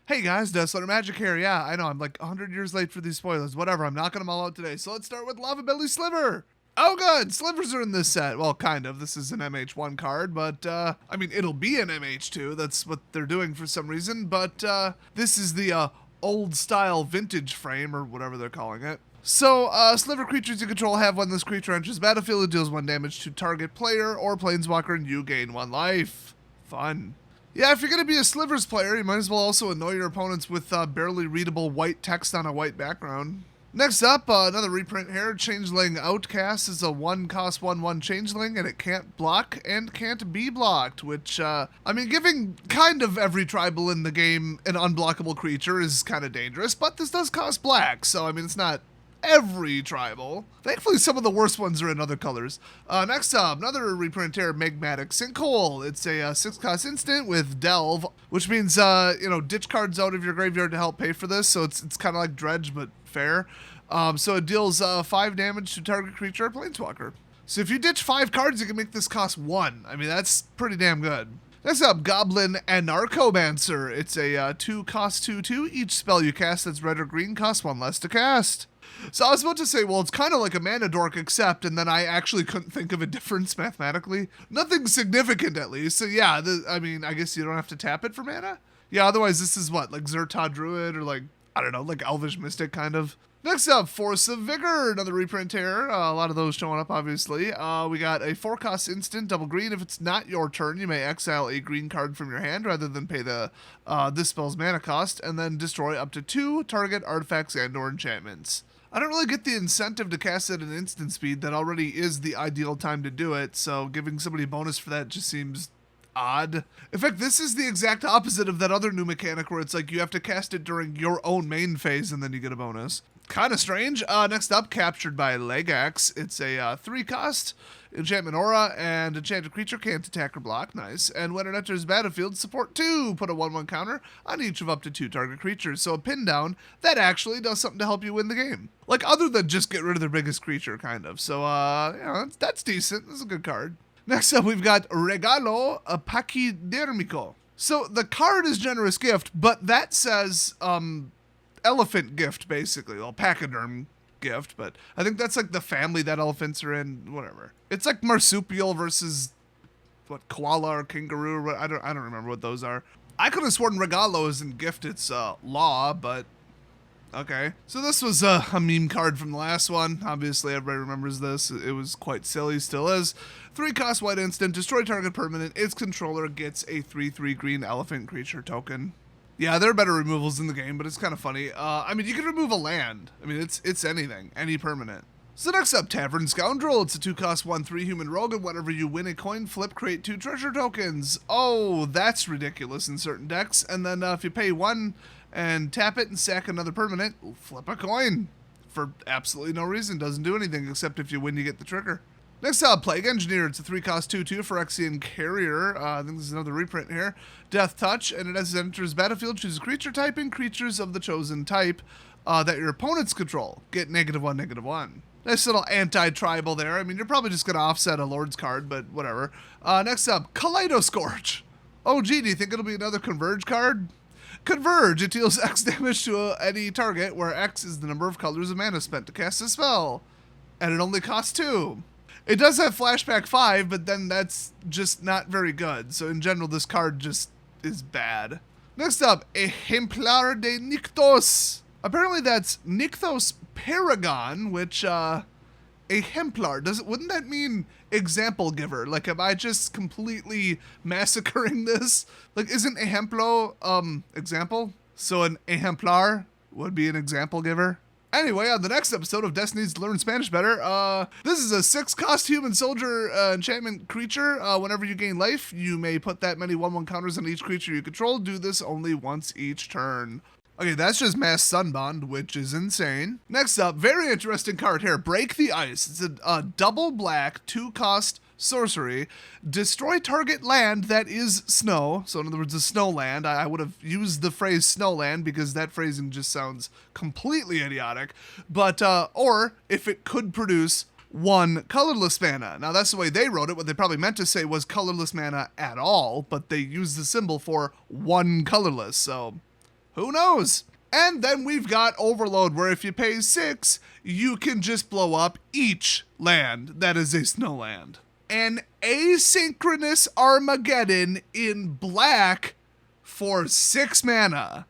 Hey guys, Deathslinger Magic here. Yeah, I know, I'm like 100 years late for these spoilers. Whatever, I'm knocking them all out today. So let's start with Lava Belly Sliver. Oh good, Slivers are in this set. Well, kind of. This is an MH1 card, but, I mean, it'll be an MH2. That's what they're doing for some reason. But, this is the, old style vintage frame, or whatever they're calling it. So, Sliver creatures you control have when this creature enters the battlefield, it deals 1 damage to target player or planeswalker, and you gain 1 life. Fun. Yeah, if you're going to be a Slivers player, you might as well also annoy your opponents with barely readable white text on a white background. Next up, another reprint here. Changeling Outcast is a 1-cost 1/1 Changeling, and it can't block and can't be blocked, which, I mean, giving kind of every tribal in the game an unblockable creature is kind of dangerous, but this does cost black, so, I mean, it's not every tribal. Thankfully, some of the worst ones are in other colors. Next up, another reprint here, Magmatic Sinkhole. It's a 6-cost instant with Delve, which means, ditch cards out of your graveyard to help pay for this, so it's kind of like Dredge, but fair. So it deals 5 damage to target creature or planeswalker. So if you ditch 5 cards, you can make this cost 1. I mean, that's pretty damn good. Next up, Goblin Anarchomancer. It's a 2-cost 2/2. Each spell you cast that's red or green costs 1 less to cast. So I was about to say, well, it's kind of like a mana dork, except, and then I actually couldn't think of a difference mathematically. Nothing significant, at least. So yeah, I mean, I guess you don't have to tap it for mana? Yeah, otherwise this is what, like Zerta Druid, or like, I don't know, like Elvish Mystic, kind of. Next up, Force of Vigor, another reprint here. A lot of those showing up, obviously. We got a 4-cost instant, double green. If it's not your turn, you may exile a green card from your hand rather than pay the this spell's mana cost, and then destroy up to 2 target artifacts and/or enchantments. I don't really get the incentive to cast at an instant speed. That already is the ideal time to do it, so giving somebody a bonus for that just seems odd. In fact, this is the exact opposite of that other new mechanic where it's like you have to cast it during your own main phase and then you get a bonus. Kind of strange. Next up, Captured by Legax. It's a 3-cost enchantment aura, and enchanted creature can't attack or block. Nice. And when it enters battlefield, support 2. Put a 1/1 counter on each of up to 2 target creatures. So a pin down that actually does something to help you win the game. Like, other than just get rid of their biggest creature, kind of. So, that's decent. This is a good card. Next up, we've got Regalo Pachydermico. So the card is Generous Gift, but that says, elephant gift, basically. Well, pachyderm gift, but I think that's like the family that elephants are in, whatever. It's like marsupial versus, what, koala or kangaroo, or what, I don't remember what those are. I could have sworn regalo isn't gift, it's law, but okay. So this was a meme card from the last one. Obviously, everybody remembers this. It was quite silly, still is. 3-cost white instant, destroy target permanent. Its controller gets a 3/3 green elephant creature token. Yeah, there are better removals in the game, but it's kind of funny. I mean, you can remove a land. I mean, it's anything, any permanent. So next up, Tavern Scoundrel. It's a 2-cost 1/3 human rogue, and whenever you win a coin flip, create 2 treasure tokens. Oh, that's ridiculous in certain decks. And then if you pay 1 and tap it and sack another permanent, flip a coin. For absolutely no reason. Doesn't do anything, except if you win, you get the trigger. Next up, Plague Engineer. It's a 3-cost 2/2 Phyrexian Carrier. I think this is another reprint here. Death Touch, and as it enters battlefield, choose a creature type and creatures of the chosen type that your opponents control. Get -1, -1. Nice little anti-tribal there. I mean, you're probably just going to offset a Lord's card, but whatever. Next up, Kaleidoscorch. Oh, gee, do you think it'll be another Converge card? Converge. It deals X damage to any target, where X is the number of colors of mana spent to cast a spell. And it only costs 2. It does have Flashback 5, but then that's just not very good. So in general, this card just is bad. Next up, Ejemplar de Nykthos. Apparently that's Nykthos Paragon, which, Ejemplar, wouldn't that mean example giver? Like, am I just completely massacring this? Like, isn't Ejemplo, example? So an Ejemplar would be an example giver? Anyway, on the next episode of Destiny's Learn Spanish Better, this is a 6-cost human soldier enchantment creature. Whenever you gain life, you may put that many 1/1 counters on each creature you control. Do this only once each turn. Okay, that's just Mass Sunbond, which is insane. Next up, very interesting card here, Break the Ice. It's a double black, 2-cost sorcery. Destroy target land that is snow. So in other words, a snow land. I would have used the phrase snowland because that phrasing just sounds completely idiotic. But, or if it could produce 1 colorless mana. Now that's the way they wrote it. What they probably meant to say was colorless mana at all, but they used the symbol for 1 colorless. So Who knows? And then we've got Overload, where if you pay 6, you can just blow up each land that is a snow land. An asynchronous Armageddon in black for 6 mana.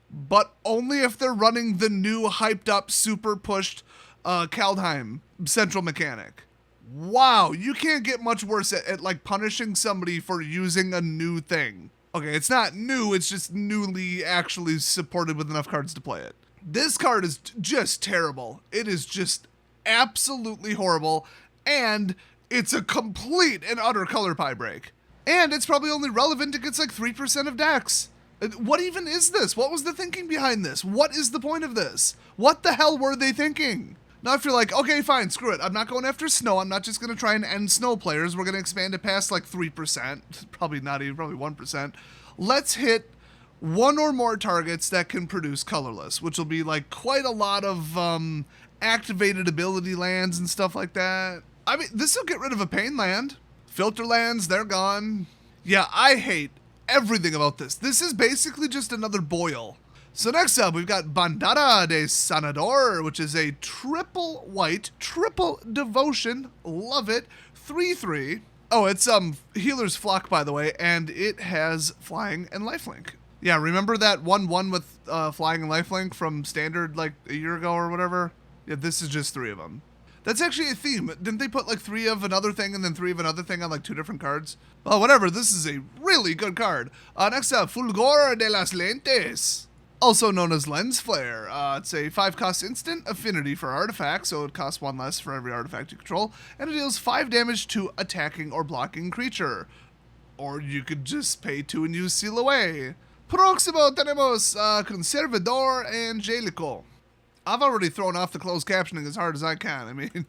But only if they're running the new hyped up, super pushed Kaldheim central mechanic. Wow, you can't get much worse at like punishing somebody for using a new thing. Okay, it's not new, it's just newly actually supported with enough cards to play it. This card is just terrible. It is just absolutely horrible, and it's a complete and utter color pie break. And it's probably only relevant against like 3% of decks. What even is this? What was the thinking behind this? What is the point of this? What the hell were they thinking? Now if you're like, okay, fine, screw it. I'm not going after snow. I'm not just going to try and end snow players. We're going to expand it past like 3%. Probably not even, probably 1%. Let's hit one or more targets that can produce colorless, which will be like quite a lot of activated ability lands and stuff like that. I mean, this will get rid of a pain land. Filter lands, they're gone. Yeah, I hate everything about this. This is basically just another boil. So next up, we've got Bandada de Sanador, which is a triple white, triple devotion. Love it. 3/3. Oh, it's Healer's Flock, by the way, and it has flying and lifelink. Yeah, remember that 1/1 with flying and lifelink from standard like a year ago or whatever? Yeah, this is just 3 of them. That's actually a theme. Didn't they put like 3 of another thing and then 3 of another thing on like 2 different cards? Well, whatever. This is a really good card. Next up, Fulgor de las Lentes. Also known as Lens Flare. It's a 5-cost instant affinity for artifacts, so it costs 1 less for every artifact you control, and it deals 5 damage to attacking or blocking creature. Or you could just pay 2 and use Seal Away. Próximo tenemos Conservador Angelico. I've already thrown off the closed captioning as hard as I can. I mean,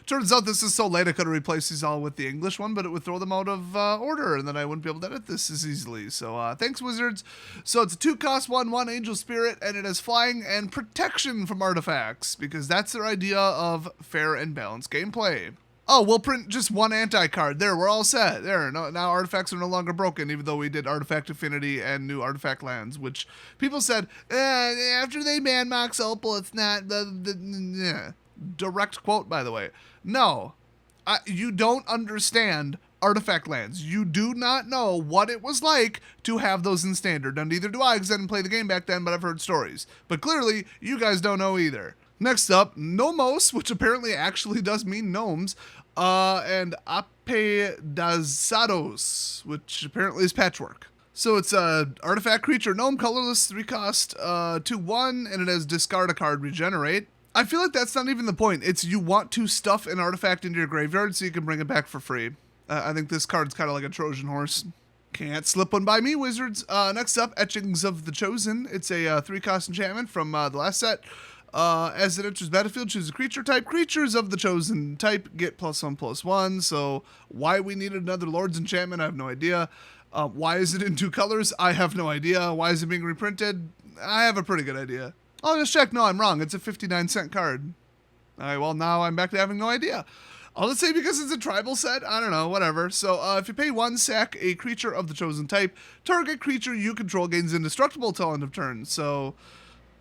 turns out this is so late I could have replaced these all with the English one, but it would throw them out of order, and then I wouldn't be able to edit this as easily. So thanks, Wizards. So it's a 2-cost 1/1 Angel Spirit, and it has flying and protection from artifacts, because that's their idea of fair and balanced gameplay. Oh, we'll print just 1 anti-card. There, we're all set. There, now artifacts are no longer broken, even though we did Artifact Affinity and new Artifact Lands, which people said, after they ban Mox Opal, it's not the direct quote, by the way. No, you don't understand Artifact Lands. You do not know what it was like to have those in Standard, and neither do I, because I didn't play the game back then, but I've heard stories. But clearly, you guys don't know either. Next up, Nomos, which apparently actually does mean gnomes, and Apedazados, which apparently is patchwork. So it's a artifact creature, gnome, colorless, 3-cost, 2/1, and it has discard a card, regenerate. I feel like that's not even the point. It's you want to stuff an artifact into your graveyard so you can bring it back for free. I think this card's kind of like a Trojan horse. Can't slip one by me, Wizards. Next up, Etchings of the Chosen. It's a 3-cost enchantment from the last set. As it enters battlefield, choose a creature type. Creatures of the chosen type get +1/+1. So why we needed another Lord's Enchantment, I have no idea. Why is it in 2 colors? I have no idea. Why is it being reprinted? I have a pretty good idea. I'll just check. No, I'm wrong. It's a 59-cent card. All right, well, now I'm back to having no idea. I'll just say because it's a tribal set. I don't know, whatever. So if you pay 1, sack a creature of the chosen type. Target creature you control gains indestructible till end of turn. So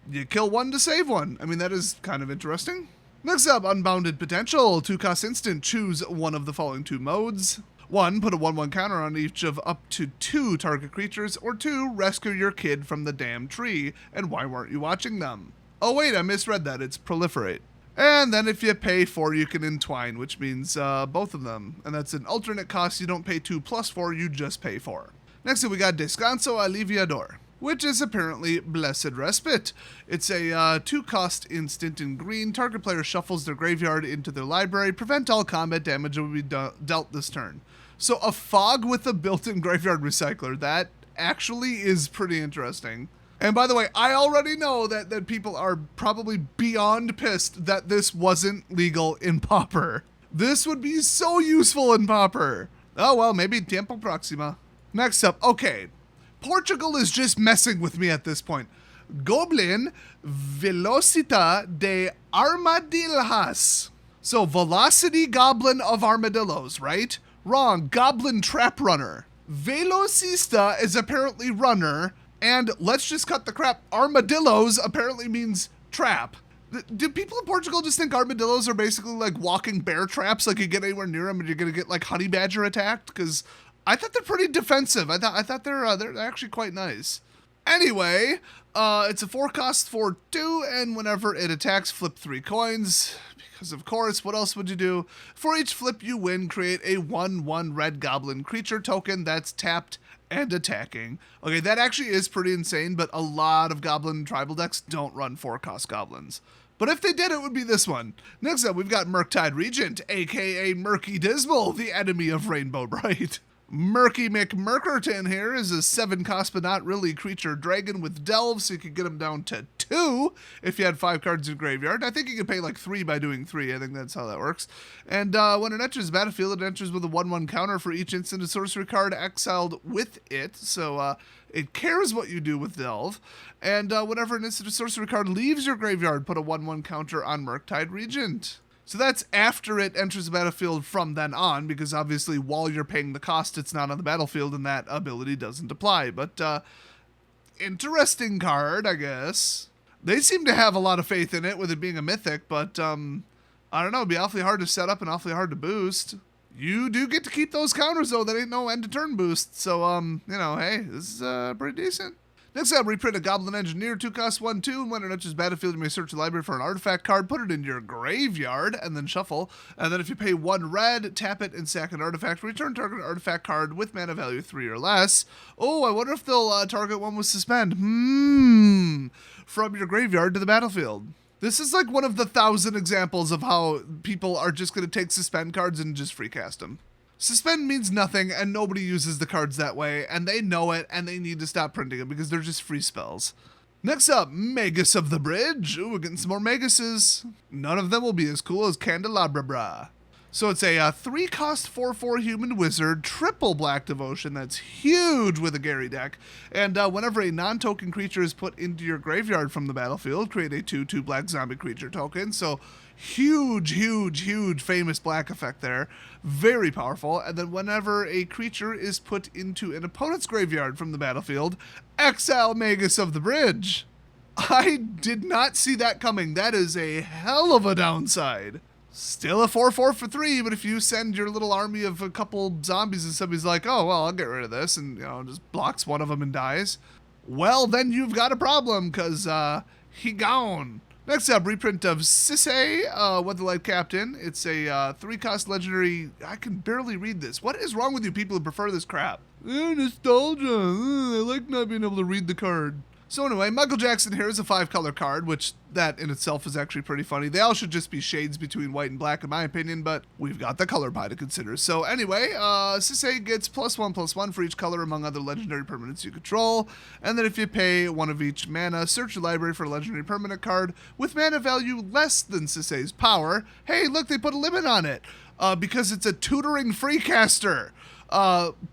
you kill 1 to save 1. I mean, that is kind of interesting. Next up, Unbounded Potential. 2-cost instant. Choose one of the following 2 modes. 1, put a 1/1 counter on each of up to 2 target creatures, or 2, rescue your kid from the damn tree. And why weren't you watching them? Oh wait, I misread that. It's Proliferate. And then if you pay 4, you can Entwine, which means both of them. And that's an alternate cost. You don't pay 2 + 4, you just pay 4. Next up, we got Descanso Aliviador, which is apparently Blessed Respite. It's a 2-cost instant in green. Target player shuffles their graveyard into their library. Prevent all combat damage will be dealt this turn. So a fog with a built-in graveyard recycler. That actually is pretty interesting. And by the way, I already know that people are probably beyond pissed that this wasn't legal in Pauper. This would be so useful in Pauper. Oh well, maybe Tiempo Proxima. Next up, okay. Portugal is just messing with me at this point. Goblin Velocita de Armadillas. So Velocity Goblin of Armadillos, right? Wrong, Goblin Trap Runner. Velocista is apparently runner, And let's just cut the crap. Armadillos apparently means trap. Do people in Portugal just think armadillos are basically like walking bear traps? Like you get anywhere near them and you're gonna get like honey badger attacked? Because I thought they're pretty defensive. I thought they're actually quite nice. Anyway, it's a 4-cost for 2, and whenever it attacks, flip 3 coins. Because of course, what else would you do? For each flip you win, create a 1/1 red goblin creature token that's tapped and attacking. Okay, that actually is pretty insane, but a lot of goblin tribal decks don't run 4-cost goblins. But if they did, it would be this one. Next up, we've got Murktide Regent, aka Murky Dismal, the enemy of Rainbow Bright. Murky McMurkerton here is a 7-cost but not really creature dragon with delve, so you can get him down to 2 if you had 5 cards in your graveyard. I think you can pay like 3 by doing 3. I think that's how that works. And when it enters the battlefield, it enters with a 1/1 counter for each instant and sorcery card exiled with it. So it cares what you do with delve. And whenever an instant or sorcery card leaves your graveyard, put a 1/1 counter on Murktide Regent. So that's after it enters the battlefield from then on, because obviously while you're paying the cost, it's not on the battlefield and that ability doesn't apply. But interesting card, I guess. They seem to have a lot of faith in it with it being a mythic, but I don't know, it'd be awfully hard to set up and awfully hard to boost. You do get to keep those counters though, that ain't no end to turn boost. So you know, hey, this is pretty decent. Next up, reprint a Goblin Engineer, 2-cost 1/2, and when it enters battlefield, you may search the library for an artifact card, put it in your graveyard, and then shuffle. And then if you pay 1 red, tap it and sack an artifact. Return target artifact card with mana value 3 or less. Oh, I wonder if they'll target one with suspend. From your graveyard to the battlefield. This is like one of the 1,000 examples of how people are just going to take suspend cards and just free cast them. Suspend means nothing, and nobody uses the cards that way, and they know it, and they need to stop printing them because they're just free spells. Next up, Magus of the Bridge. Ooh, we're getting some more Maguses. None of them will be as cool as Candelabra. So it's a 3-cost 4/4 human wizard, triple black devotion. That's huge with a Gary deck. And whenever a non-token creature is put into your graveyard from the battlefield, create a 2/2 black zombie creature token. So huge famous black effect there. Very powerful. And then whenever a creature is put into an opponent's graveyard from the battlefield, exile Magus of the Bridge. I did not see that coming. That is a hell of a downside. Still a 4/4 for 3, but if you send your little army of a couple zombies and somebody's like, oh, well, I'll get rid of this, and, you know, just blocks one of them and dies, well, then you've got a problem, because he gone. Next up, reprint of Sisay, Weatherlight Captain. It's a 3-cost legendary. I can barely read this. What is wrong with you people who prefer this crap? Nostalgia. I like not being able to read the card. So anyway, Michael Jackson here is a 5-color card, which that in itself is actually pretty funny. They all should just be shades between white and black in my opinion, but we've got the color pie to consider. So anyway, Sisay gets +1/+1 for each color among other legendary permanents you control. And then if you pay 1 of each mana, search your library for a legendary permanent card with mana value less than Sisay's power. Hey, look, they put a limit on it because it's a tutoring freecaster.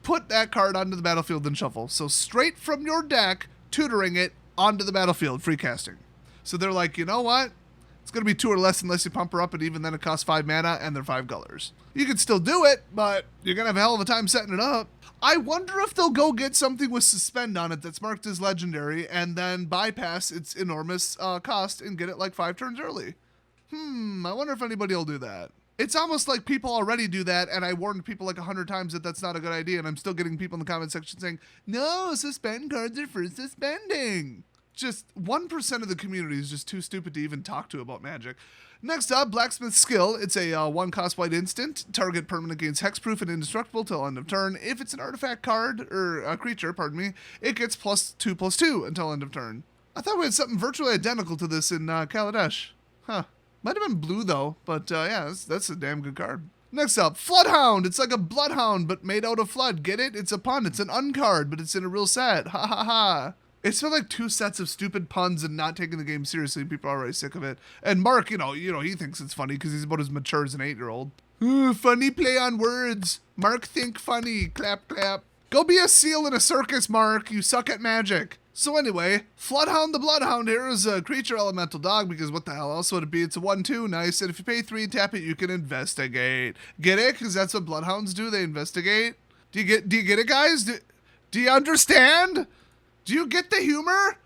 Put that card onto the battlefield and shuffle. So straight from your deck, tutoring it onto the battlefield, free casting. So they're like, you know what? It's going to be 2 or less unless you pump her up, and even then it costs 5 mana, and they're 5 colors. You can still do it, but you're going to have a hell of a time setting it up. I wonder if they'll go get something with suspend on it that's marked as legendary, and then bypass its enormous cost and get it like 5 turns early. I wonder if anybody will do that. It's almost like people already do that, and I warned people like 100 times that that's not a good idea, and I'm still getting people in the comment section saying, no, suspend cards are for suspending. Just 1% of the community is just too stupid to even talk to about Magic. Next up, Blacksmith Skill. It's a 1-cost white instant. Target permanent gains hexproof and indestructible till end of turn. If it's an artifact card, or a creature, pardon me, it gets +2/+2 until end of turn. I thought we had something virtually identical to this in Kaladesh. Huh. Might have been blue, though, but yeah, that's a damn good card. Next up, Floodhound. It's like a Bloodhound, but made out of flood. Get it? It's a pun. It's an uncard, but it's in a real set. Ha ha ha. It's been like 2 sets of stupid puns and not taking the game seriously. People are already sick of it. And Mark, you know, he thinks it's funny because he's about as mature as an 8-year-old. Funny play on words. Mark think funny. Clap, clap. Go be a seal in a circus, Mark. You suck at magic. So anyway, Floodhound the Bloodhound here is a creature elemental dog, because what the hell else would it be? It's a 1/2, nice, and if you pay 3 and tap it, you can investigate. Get it? Because that's what Bloodhounds do, they investigate. Do you get it, guys? Do you understand? Do you get the humor?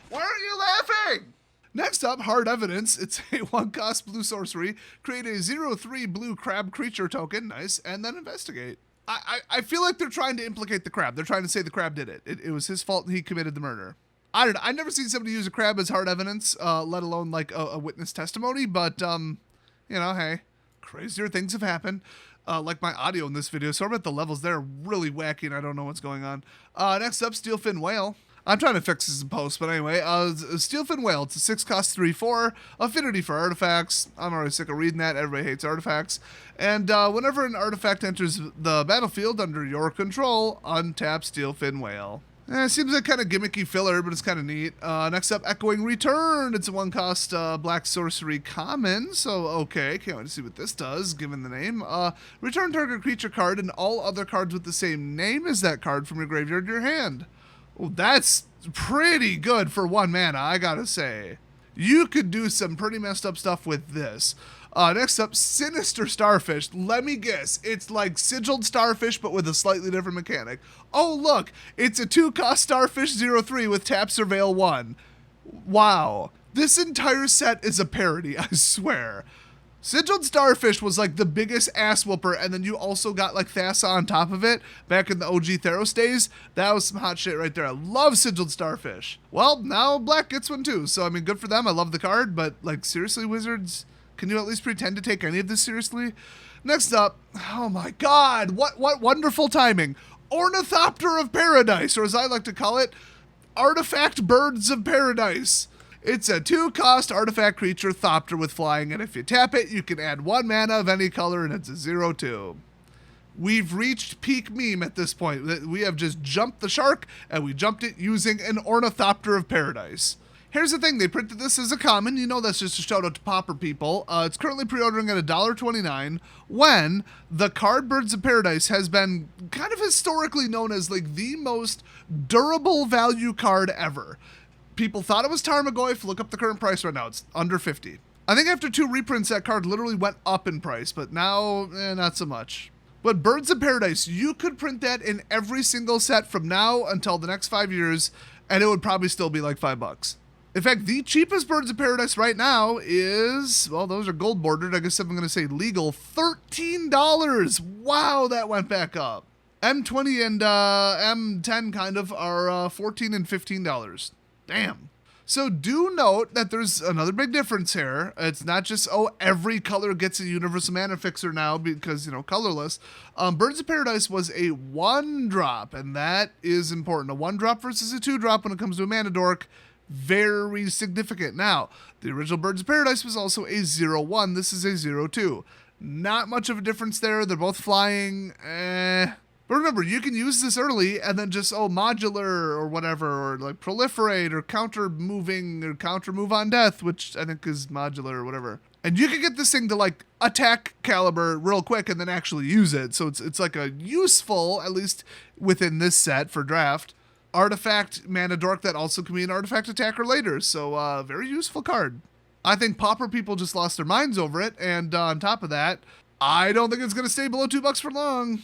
Why aren't you laughing? Next up, Hard Evidence. It's a 1-cost blue sorcery. Create a 0/3 blue crab creature token. Nice. And then investigate. I feel like they're trying to implicate the crab. They're trying to say the crab did it. It was his fault and he committed the murder. I don't know. I've never seen somebody use a crab as hard evidence, let alone like a witness testimony. But, you know, hey, crazier things have happened. Like my audio in this video. So I'm at the levels there really wacky and I don't know what's going on. Next up, Steelfin Whale. I'm trying to fix this in post, but anyway, Steelfin Whale. It's a 6-cost 3/4 affinity for artifacts. I'm already sick of reading that. Everybody hates artifacts. And whenever an artifact enters the battlefield under your control, untap Steelfin Whale. Seems like kind of gimmicky filler, but it's kind of neat. Next up, Echoing Return. It's a 1-cost black sorcery common, so okay, can't wait to see what this does, given the name. Return target creature card and all other cards with the same name as that card from your graveyard to your hand. Well, that's pretty good for 1 mana, I gotta say. You could do some pretty messed up stuff with this. Next up, Sinister Starfish. Let me guess, it's like Sigiled Starfish, but with a slightly different mechanic. Oh, look, it's a 2-cost Starfish 0/3 with Tap Surveil 1. Wow. This entire set is a parody, I swear. Sigiled Starfish was like the biggest ass whooper, and then you also got like Thassa on top of it back in the OG Theros days. That was some hot shit right there. I love Sigiled Starfish. Well, now Black gets one too, so I mean, good for them. I love the card, but like seriously, Wizards, can you at least pretend to take any of this seriously? Next up, oh my god, what wonderful timing. Ornithopter of Paradise, or as I like to call it, Artifact Birds of Paradise. It's a 2-cost artifact creature Thopter with flying, and if you tap it, you can add 1 mana of any color, and it's a 0/2. We've reached peak meme at this point. We have just jumped the shark, and we jumped it using an Ornithopter of Paradise. Here's the thing, they printed this as a common. You know, that's just a shout out to Pauper people. It's currently pre-ordering at $1.29 when the card Birds of Paradise has been kind of historically known as like the most durable value card ever. People thought it was Tarmogoyf. Look up the current price right now. It's under 50. I think after 2 reprints, that card literally went up in price, but now, not so much. But Birds of Paradise, you could print that in every single set from now until the next 5 years, and it would probably still be like $5. In fact, the cheapest Birds of Paradise right now is, well, those are gold bordered. I guess I'm going to say legal, $13. Wow, that went back up. M20 and M10 kind of are $14 and $15. Damn. So do note that there's another big difference here. It's not just, oh, every color gets a universal mana fixer now because, you know, colorless. Birds of Paradise was a 1-drop, and that is important. A 1-drop versus a 2-drop when it comes to a mana dork, very significant. Now, the original Birds of Paradise was also a 0/1. This is a 0/2. Not much of a difference there. They're both flying. But remember, you can use this early and then just, modular or whatever, or like proliferate or counter moving or counter move on death, which I think is modular or whatever. And you can get this thing to like attack caliber real quick and then actually use it. So it's like a useful, at least within this set for draft, artifact mana dork that also can be an artifact attacker later. So very useful card. I think Pauper people just lost their minds over it. And on top of that, I don't think it's going to stay below $2 for long.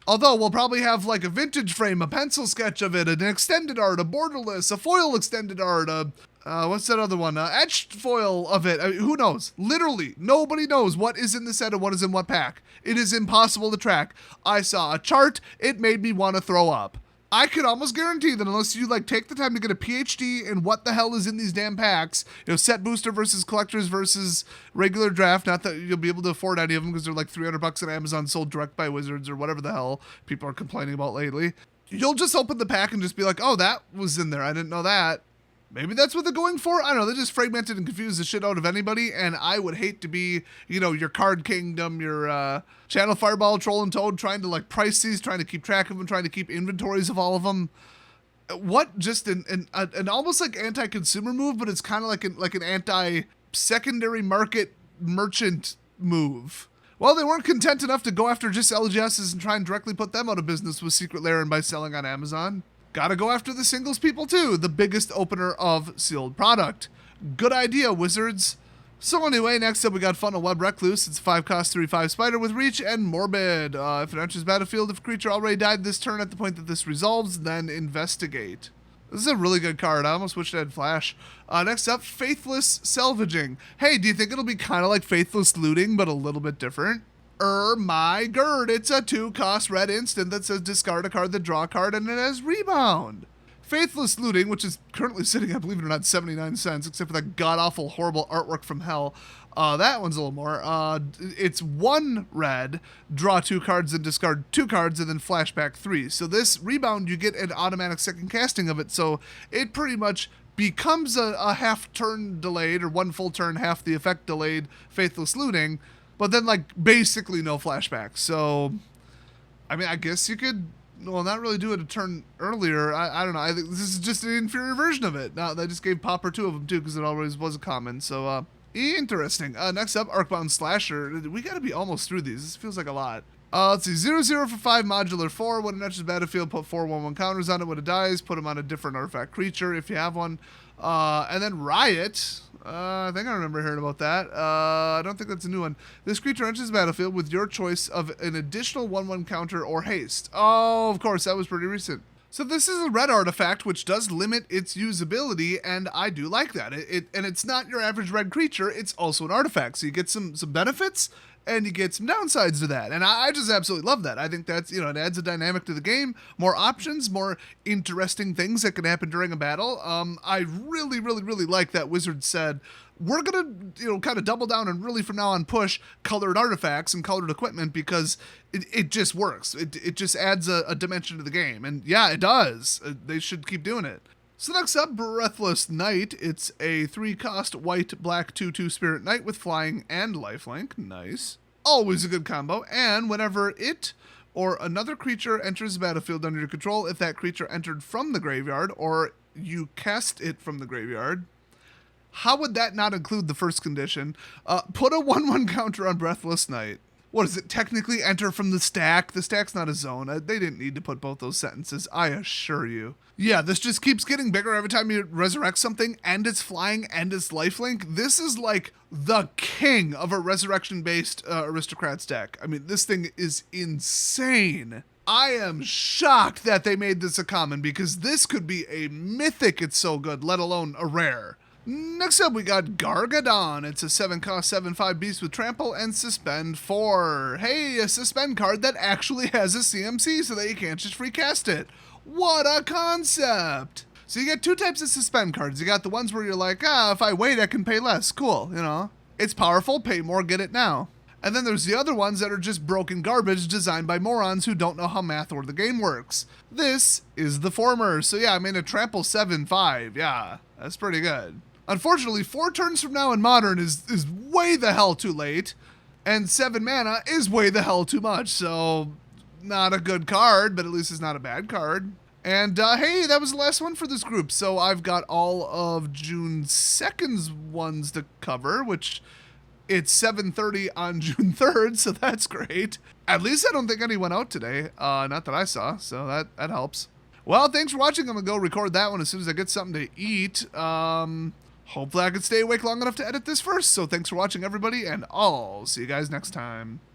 Although we'll probably have like a vintage frame, a pencil sketch of it, an extended art, a borderless, a foil extended art, what's that other one? Etched foil of it. I mean, who knows? Literally, nobody knows what is in the set and what is in what pack. It is impossible to track. I saw a chart. It made me want to throw up. I could almost guarantee that unless you like take the time to get a PhD in what the hell is in these damn packs, you know, set booster versus collectors versus regular draft, not that you'll be able to afford any of them because they're like $300 on Amazon sold direct by Wizards or whatever the hell people are complaining about lately. You'll just open the pack and just be like, oh, that was in there. I didn't know that. Maybe that's what they're going for. I don't know. They just fragmented and confused the shit out of anybody. And I would hate to be, you know, your Card Kingdom, your Channel Fireball, Troll and Toad, trying to like price these, trying to keep track of them, trying to keep inventories of all of them. What just an almost like anti-consumer move, but it's kind of like an anti-secondary market merchant move. Well, they weren't content enough to go after just LGSs and try and directly put them out of business with Secret Lair and by selling on Amazon. Gotta go after the singles people too, the biggest opener of sealed product. Good idea, Wizards. So anyway, next up we got Funnel Web Recluse. It's 5-cost 3/5 spider with reach and morbid. If it enters battlefield, if a creature already died this turn at the point that this resolves, then investigate. This is a really good card. I almost wish it had flash. Next up, Faithless Salvaging. Hey, do you think it'll be kind of like Faithless Looting, but a little bit different? My Gerd. It's a 2-cost red instant that says discard a card, then draw a card, and it has Rebound. Faithless Looting, which is currently sitting, I believe it or not, 79 cents, except for that god-awful, horrible artwork from hell. That one's a little more. It's 1 red, draw 2 cards and discard 2 cards and then flashback 3. So this Rebound, you get an automatic second casting of it, so it pretty much becomes a half turn delayed, or 1 full turn, half the effect delayed Faithless Looting, but then like basically no flashback. So, I mean, I guess you could, well, not really do it a turn earlier. I don't know. I think this is just an inferior version of it. Now, they just gave Popper 2 of them too, because it always was a common. So, interesting. Next up, Arcbound Slasher. We gotta be almost through these. This feels like a lot. Let's see. 0/0 for 5, modular 4. When it enters the battlefield, put 4 1/1 counters on it. When it dies, put them on a different artifact creature if you have one. And then Riot. I think I remember hearing about that. I don't think that's a new one. This creature enters the battlefield with your choice of an additional 1/1 counter or haste. Oh, of course, that was pretty recent. So this is a red artifact, which does limit its usability, and I do like that. And it's not your average red creature, it's also an artifact. So you get some benefits, and you get some downsides to that. And I just absolutely love that. I think that's, it adds a dynamic to the game, more options, more interesting things that can happen during a battle. I really, really, really like that Wizard said, we're going to, kind of double down and really from now on push colored artifacts and colored equipment, because it just works. It just adds a dimension to the game. And yeah, it does. They should keep doing it. So next up, Breathless Knight. It's a 3-cost white black 2/2 Spirit Knight with flying and lifelink. Nice. Always a good combo. And whenever it or another creature enters the battlefield under your control, if that creature entered from the graveyard or you cast it from the graveyard, how would that not include the first condition? Put a 1/1 counter on Breathless Knight. What is it? Technically enter from the stack. The stack's not a zone. They didn't need to put both those sentences, I assure you. Yeah, this just keeps getting bigger every time you resurrect something, and it's flying, and it's lifelink. This is like the king of a resurrection-based Aristocrats deck. I mean, this thing is insane. I am shocked that they made this a common, because this could be a mythic, it's so good, let alone a rare. Next up, we got Gargadon. It's a 7-cost 7/5 beast with trample and suspend 4. Hey, a suspend card that actually has a CMC so that you can't just free cast it. What a concept! So you get 2 types of suspend cards. You got the ones where you're like, if I wait, I can pay less. Cool, It's powerful, pay more, get it now. And then there's the other ones that are just broken garbage designed by morons who don't know how math or the game works. This is the former. So yeah, I mean, a trample 7/5. Yeah, that's pretty good. Unfortunately, 4 turns from now in Modern is way the hell too late, and 7 mana is way the hell too much, so not a good card, but at least it's not a bad card. And hey, that was the last one for this group, so I've got all of June 2nd's ones to cover, which it's 7:30 on June 3rd, so that's great. At least I don't think any went out today, not that I saw, so that helps. Well, thanks for watching. I'm going to go record that one as soon as I get something to eat. Hopefully I can stay awake long enough to edit this first. So thanks for watching, everybody, and I'll see you guys next time.